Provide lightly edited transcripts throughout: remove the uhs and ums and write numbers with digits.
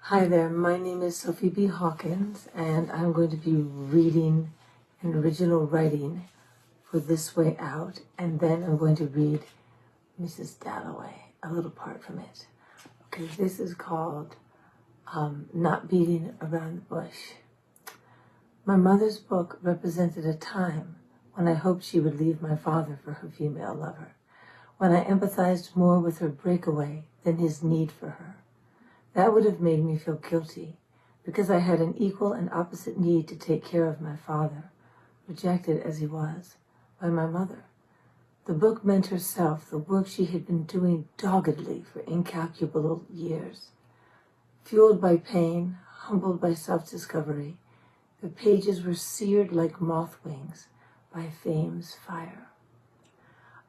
Hi there, my name is Sophie B. Hawkins, and I'm going to be reading an original writing for This Way Out, and then I'm going to read Mrs. Dalloway, a little part from it. Okay, this is called Not Beating Around the Bush. My mother's book represented a time when I hoped she would leave my father for her female lover, when I empathized more with her breakaway than his need for her. That would have made me feel guilty, because I had an equal and opposite need to take care of my father, rejected as he was by my mother. The book meant herself, the work she had been doing doggedly for incalculable years. Fueled by pain, humbled by self-discovery, the pages were seared like moth wings by fame's fire.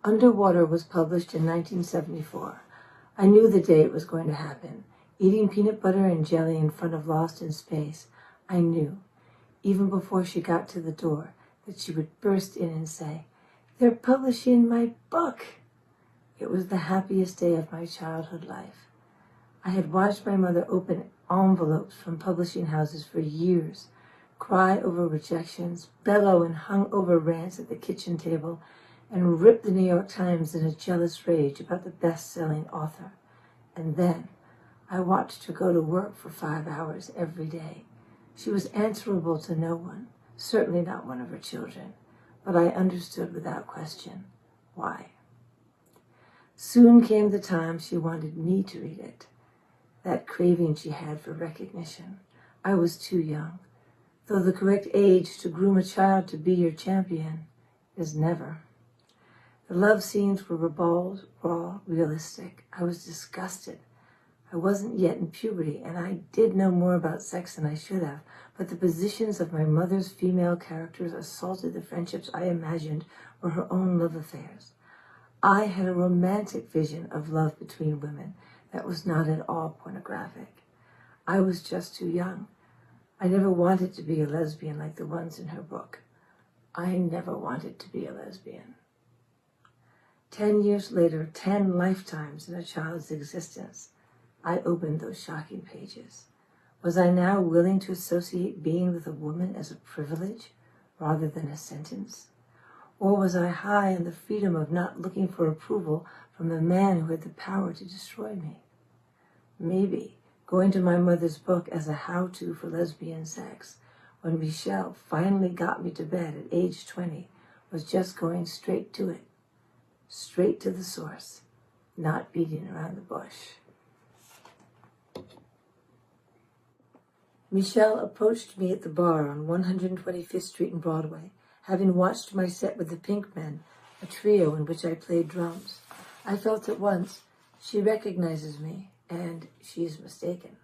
Underwater was published in 1974. I knew the day it was going to happen. Eating peanut butter and jelly in front of Lost in Space, I knew, even before she got to the door, that she would burst in and say, "They're publishing my book!" It was the happiest day of my childhood life. I had watched my mother open envelopes from publishing houses for years, cry over rejections, bellow and hung over rants at the kitchen table, and rip the New York Times in a jealous rage about the best-selling author. And then I watched her go to work for 5 hours every day. She was answerable to no one, certainly not one of her children, but I understood without question why. Soon came the time she wanted me to read it, that craving she had for recognition. I was too young, though the correct age to groom a child to be your champion is never. The love scenes were ribald, raw, realistic. I was disgusted. I wasn't yet in puberty, and I did know more about sex than I should have, but the positions of my mother's female characters assaulted the friendships I imagined were her own love affairs. I had a romantic vision of love between women that was not at all pornographic. I was just too young. I never wanted to be a lesbian like the ones in her book. I never wanted to be a lesbian. 10 years later, 10 lifetimes in a child's existence, I opened those shocking pages. Was I now willing to associate being with a woman as a privilege rather than a sentence? Or was I high on the freedom of not looking for approval from a man who had the power to destroy me? Maybe going to my mother's book as a how-to for lesbian sex, when Michelle finally got me to bed at age 20, was just going straight to it, straight to the source, not beating around the bush. Michelle approached me at the bar on 125th Street in Broadway, having watched my set with the Pink Men, a trio in which I played drums. I felt at once, she recognizes me, and she's mistaken.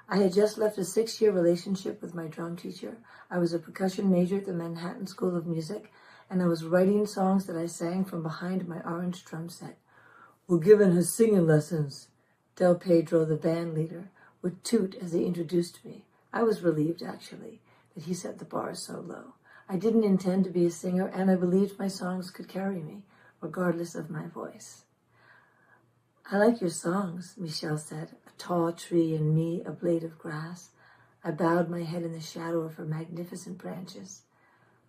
I had just left a 6-year relationship with my drum teacher. I was a percussion major at the Manhattan School of Music, and I was writing songs that I sang from behind my orange drum set. "We're giving her singing lessons," Del Pedro, the band leader, would toot as he introduced me. I was relieved, actually, that he set the bar so low. I didn't intend to be a singer, and I believed my songs could carry me, regardless of my voice. "I like your songs," Michelle said, a tall tree and me a blade of grass. I bowed my head in the shadow of her magnificent branches.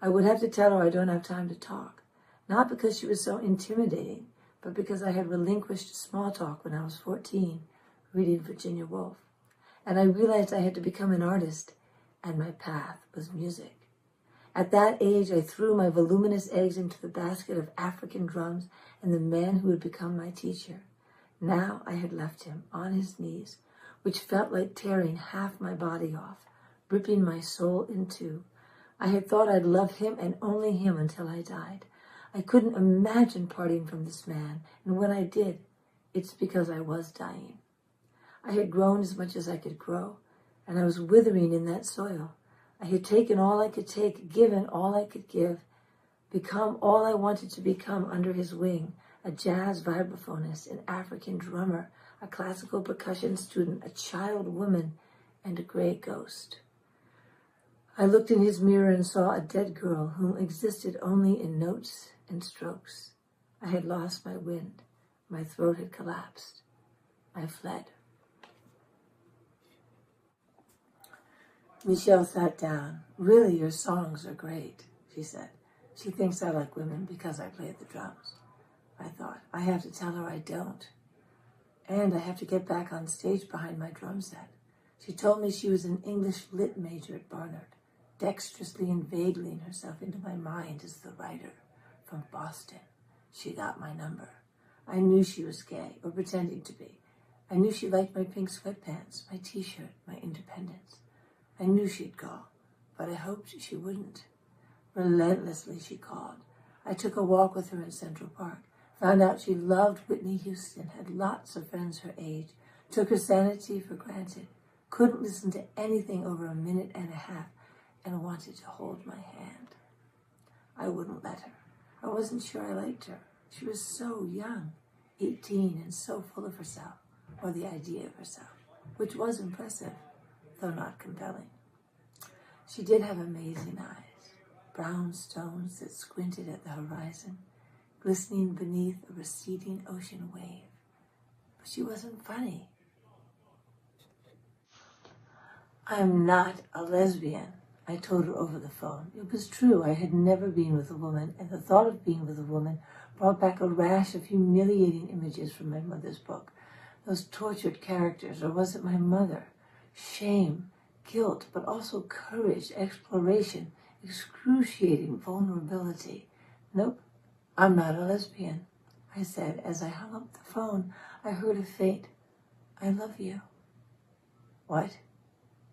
I would have to tell her I don't have time to talk, not because she was so intimidating, but because I had relinquished small talk when I was 14, reading Virginia Woolf. And I realized I had to become an artist, and my path was music. At that age, I threw my voluminous eggs into the basket of African drums and the man who would become my teacher. Now I had left him on his knees, which felt like tearing half my body off, ripping my soul in two. I had thought I'd love him and only him until I died. I couldn't imagine parting from this man, and when I did, it's because I was dying. I had grown as much as I could grow, and I was withering in that soil. I had taken all I could take, given all I could give, become all I wanted to become under his wing, a jazz vibraphonist, an African drummer, a classical percussion student, a child woman, and a gray ghost. I looked in his mirror and saw a dead girl whom existed only in notes and strokes. I had lost my wind. My throat had collapsed. I fled. Michelle sat down. "Really, your songs are great," she said. "She thinks I like women because I play the drums." I thought, I have to tell her I don't. And I have to get back on stage behind my drum set. She told me she was an English lit major at Barnard, dexterously inveigling herself into my mind as the writer from Boston. She got my number. I knew she was gay, or pretending to be. I knew she liked my pink sweatpants, my t-shirt, my independence. I knew she'd call, but I hoped she wouldn't. Relentlessly she called. I took a walk with her in Central Park, found out she loved Whitney Houston, had lots of friends her age, took her sanity for granted, couldn't listen to anything over a minute and a half, and wanted to hold my hand. I wouldn't let her. I wasn't sure I liked her. She was so young, 18, and so full of herself, or the idea of herself, which was impressive, though not compelling. She did have amazing eyes, brown stones that squinted at the horizon, glistening beneath a receding ocean wave. But she wasn't funny. "I'm not a lesbian," I told her over the phone. It was true, I had never been with a woman, and the thought of being with a woman brought back a rash of humiliating images from my mother's book. Those tortured characters, or was it my mother? Shame, guilt, but also courage, exploration, excruciating vulnerability. "Nope, I'm not a lesbian," I said. As I hung up the phone, I heard a faint, "I love you." What?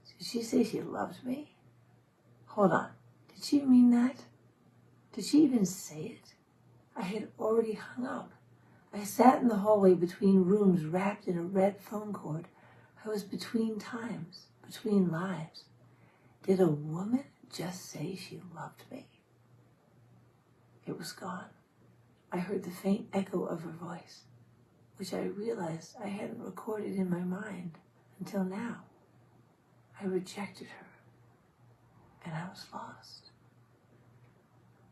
Did she say she loved me? Hold on, did she mean that? Did she even say it? I had already hung up. I sat in the hallway between rooms wrapped in a red phone cord. I was between times, between lives. Did a woman just say she loved me? It was gone. I heard the faint echo of her voice, which I realized I hadn't recorded in my mind until now. I rejected her, and I was lost.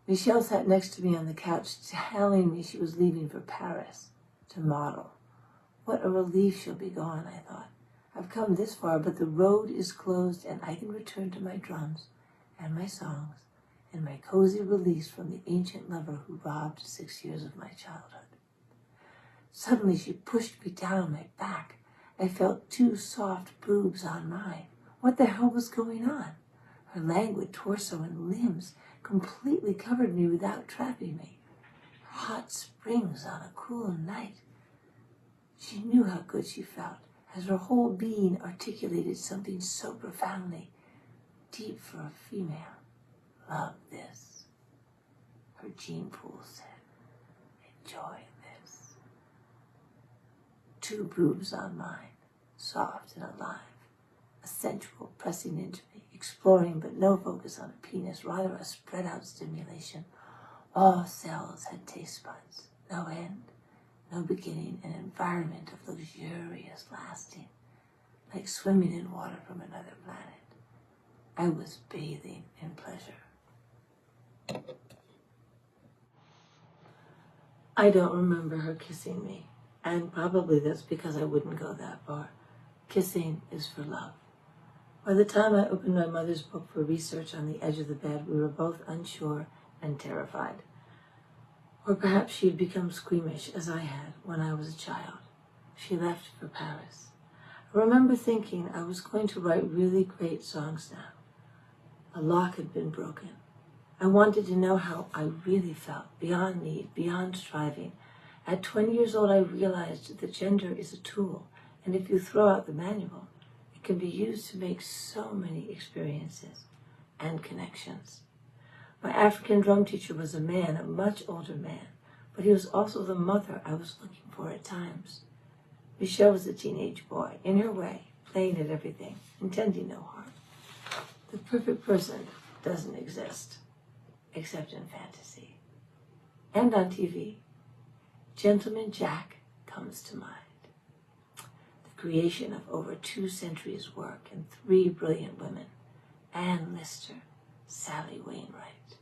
Michelle sat next to me on the couch, telling me she was leaving for Paris to model. What a relief she'll be gone, I thought. I've come this far, but the road is closed, and I can return to my drums and my songs and my cozy release from the ancient lover who robbed 6 years of my childhood. Suddenly she pushed me down my back. I felt 2 soft boobs on mine. What the hell was going on? Her languid torso and limbs completely covered me without trapping me. Hot springs on a cool night. She knew how good she felt, as her whole being articulated something so profoundly deep for a female. Love this. Her gene pool said, enjoy this. 2 boobs on mine, soft and alive, a sensual pressing into me, exploring but no focus on a penis, rather a spread out stimulation. All cells had taste buds, no end, no beginning, an environment of luxurious lasting, like swimming in water from another planet. I was bathing in pleasure. I don't remember her kissing me, and probably that's because I wouldn't go that far. Kissing is for love. By the time I opened my mother's book for research on the edge of the bed, we were both unsure and terrified. Or perhaps she had become squeamish, as I had when I was a child. She left for Paris. I remember thinking I was going to write really great songs now. A lock had been broken. I wanted to know how I really felt, beyond need, beyond striving. At 20 years old, I realized that gender is a tool, and if you throw out the manual, it can be used to make so many experiences and connections. My African drum teacher was a man, a much older man, but he was also the mother I was looking for at times. Michelle was a teenage boy, in her way, playing at everything, intending no harm. The perfect person doesn't exist, except in fantasy. And on TV, Gentleman Jack comes to mind. The creation of over 2 centuries' work and 3 brilliant women, Anne Lister, Sally Wainwright,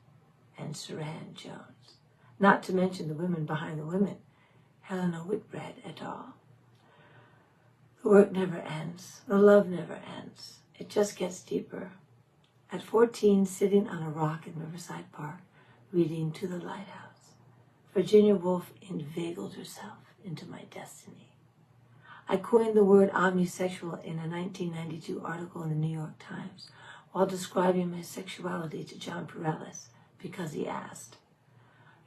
and Saran Jones, not to mention the women behind the women, Helena Whitbread et al. The work never ends. The love never ends. It just gets deeper. At 14, sitting on a rock in Riverside Park, reading To the Lighthouse, Virginia Woolf inveigled herself into my destiny. I coined the word omnisexual in a 1992 article in the New York Times while describing my sexuality to John Perellis because he asked.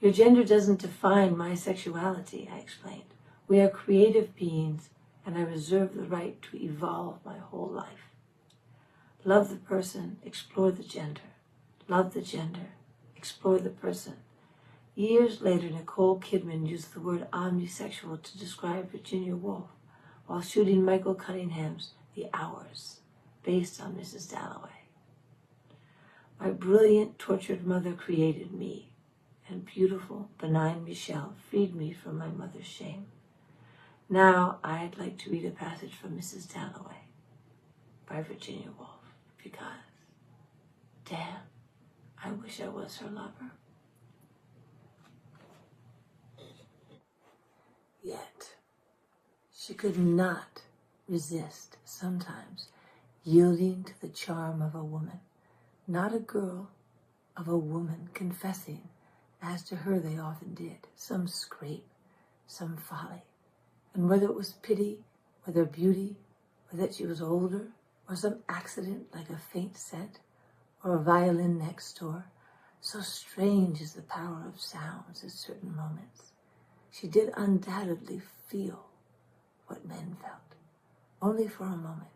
Your gender doesn't define my sexuality, I explained. We are creative beings, and I reserve the right to evolve my whole life. Love the person, explore the gender. Love the gender, explore the person. Years later, Nicole Kidman used the word omnisexual to describe Virginia Woolf while shooting Michael Cunningham's The Hours, based on Mrs. Dalloway. My brilliant, tortured mother created me, and beautiful, benign Michelle freed me from my mother's shame. Now I'd like to read a passage from Mrs. Dalloway by Virginia Woolf, because, damn, I wish I was her lover. Yet, she could not resist sometimes yielding to the charm of a woman, not a girl, of a woman confessing, as to her they often did, some scrape, some folly. And whether it was pity, whether beauty, or that she was older, or some accident like a faint scent, or a violin next door, so strange is the power of sounds at certain moments. She did undoubtedly feel what men felt, only for a moment,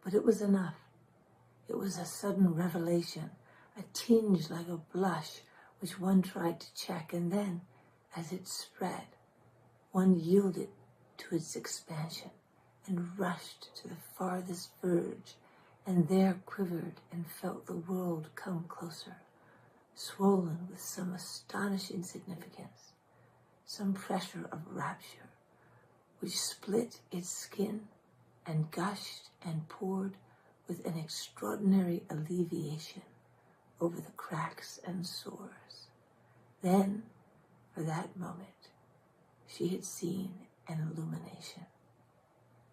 but it was enough. It was a sudden revelation, a tinge like a blush, which one tried to check, and then, as it spread, one yielded to its expansion and rushed to the farthest verge, and there quivered and felt the world come closer, swollen with some astonishing significance, some pressure of rapture, which split its skin and gushed and poured with an extraordinary alleviation over the cracks and sores. Then, for that moment, she had seen an illumination,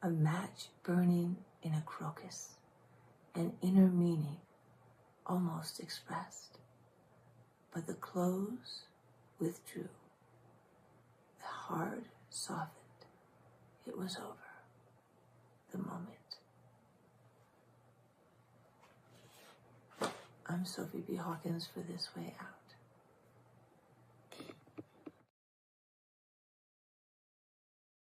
a match burning in a crocus, an inner meaning almost expressed. But the clothes withdrew, the heart softened. It was over. The moment. I'm Sophie B. Hawkins for This Way Out.